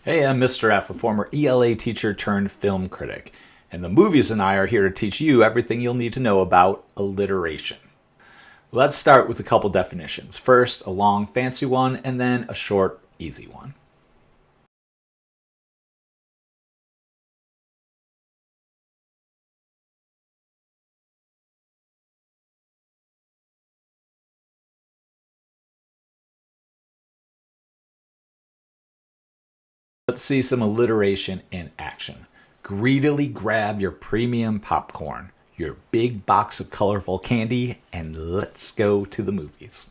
Hey, I'm Mr. F, a former ELA teacher turned film critic, and the movies and I are here to teach you everything you'll need to know about alliteration. Let's start with a couple definitions. First, a long, fancy one, and then a short, easy one. Let's see some alliteration in action. Greedily grab your premium popcorn, your big box of colorful candy, and let's go to the movies.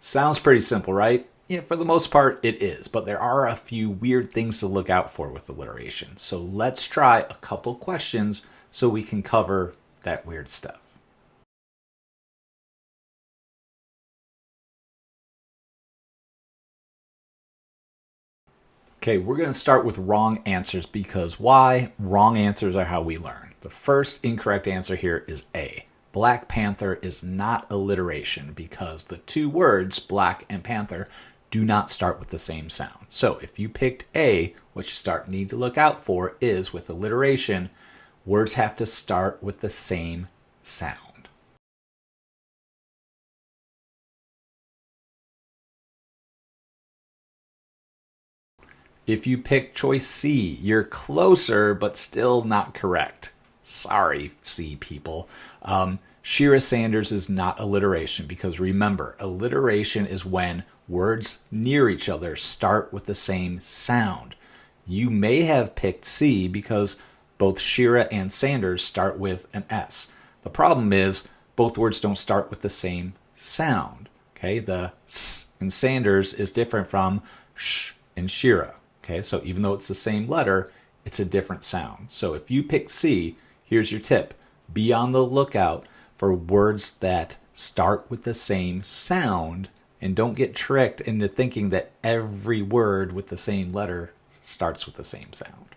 Sounds pretty simple, right? Yeah, for the most part, it is, but there are a few weird things to look out for with alliteration. So let's try a couple questions so we can cover that weird stuff. Okay, we're going to start with wrong answers because why? Wrong answers are how we learn. The first incorrect answer here is A. Black Panther is not alliteration because the two words, black and panther, do not start with the same sound. So if you picked A, what you need to look out for is with alliteration, words have to start with the same sound. If you pick choice C, you're closer but still not correct. Sorry, C people. Shira Sanders is not alliteration because remember, alliteration is when words near each other start with the same sound. You may have picked C because both Shira and Sanders start with an S. The problem is both words don't start with the same sound. Okay, the S in Sanders is different from sh in Shira. Okay, so even though it's the same letter, it's a different sound. So if you pick C, here's your tip. Be on the lookout for words that start with the same sound and don't get tricked into thinking that every word with the same letter starts with the same sound.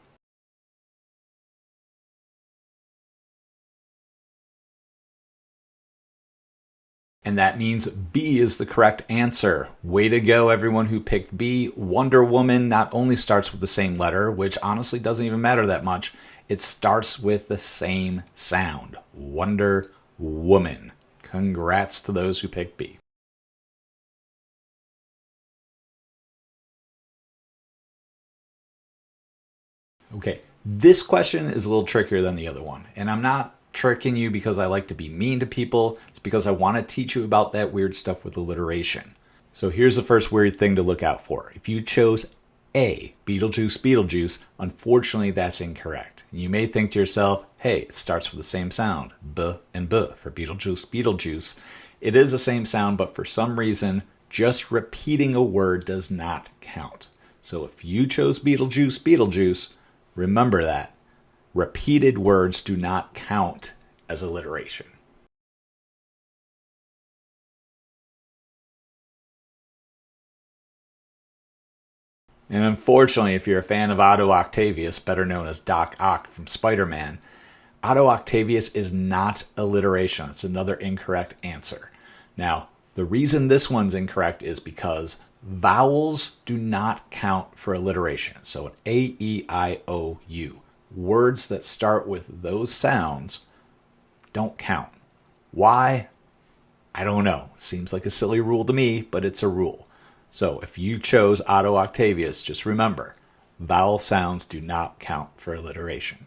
And that means B is the correct answer. Way to go, everyone who picked B. Wonder Woman not only starts with the same letter, which honestly doesn't even matter that much, it starts with the same sound. Wonder Woman. Congrats to those who picked B. Okay, this question is a little trickier than the other one, and I'm not tricking you because I like to be mean to people. It's because I want to teach you about that weird stuff with alliteration. So here's the first weird thing to look out for. If you chose A, Beetlejuice, Beetlejuice, unfortunately that's incorrect. You may think to yourself, hey, it starts with the same sound, B and B for Beetlejuice, Beetlejuice. It is the same sound, but for some reason, just repeating a word does not count. So if you chose Beetlejuice, Beetlejuice, remember that. Repeated words do not count as alliteration. And unfortunately, if you're a fan of Otto Octavius, better known as Doc Ock from Spider-Man, Otto Octavius is not alliteration. It's another incorrect answer. Now, the reason this one's incorrect is because vowels do not count for alliteration. So an A, E, I, O, U. Words that start with those sounds don't count. Why? I don't know. Seems like a silly rule to me, but it's a rule. So if you chose Otto Octavius, just remember, vowel sounds do not count for alliteration.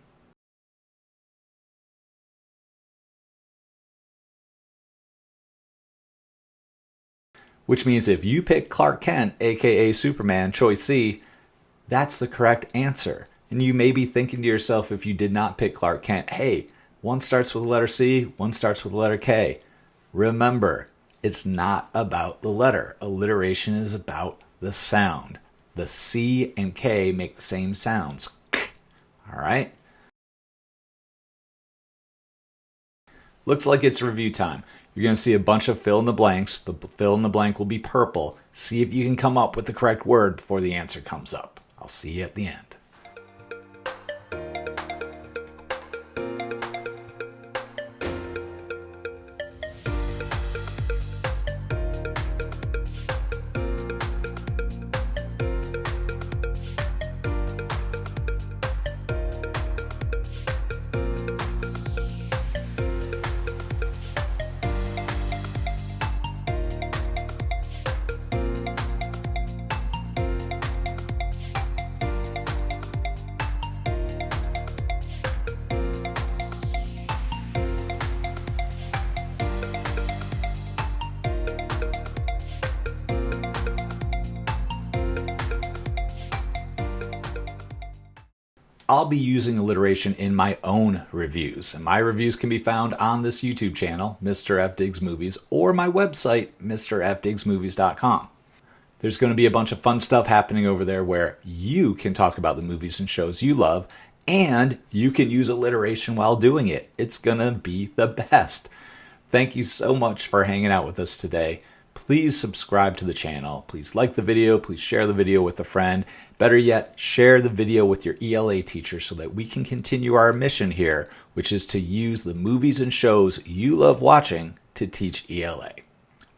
Which means if you pick Clark Kent, aka Superman, choice C, that's the correct answer. And you may be thinking to yourself if you did not pick Clark Kent, hey, one starts with the letter C, one starts with the letter K. Remember, it's not about the letter. Alliteration is about the sound. The C and K make the same sounds. All right? Looks like it's review time. You're going to see a bunch of fill in the blanks. The fill in the blank will be purple. See if you can come up with the correct word before the answer comes up. I'll see you at the end. I'll be using alliteration in my own reviews, and my reviews can be found on this YouTube channel, Mr. F. Diggs Movies, or my website, mrfdiggsmovies.com. There's going to be a bunch of fun stuff happening over there where you can talk about the movies and shows you love, and you can use alliteration while doing it. It's going to be the best. Thank you so much for hanging out with us today. Please subscribe to the channel. Please like the video. Please share the video with a friend. Better yet, share the video with your ELA teacher so that we can continue our mission here, which is to use the movies and shows you love watching to teach ELA.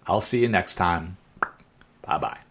I'll see you next time. Bye-bye.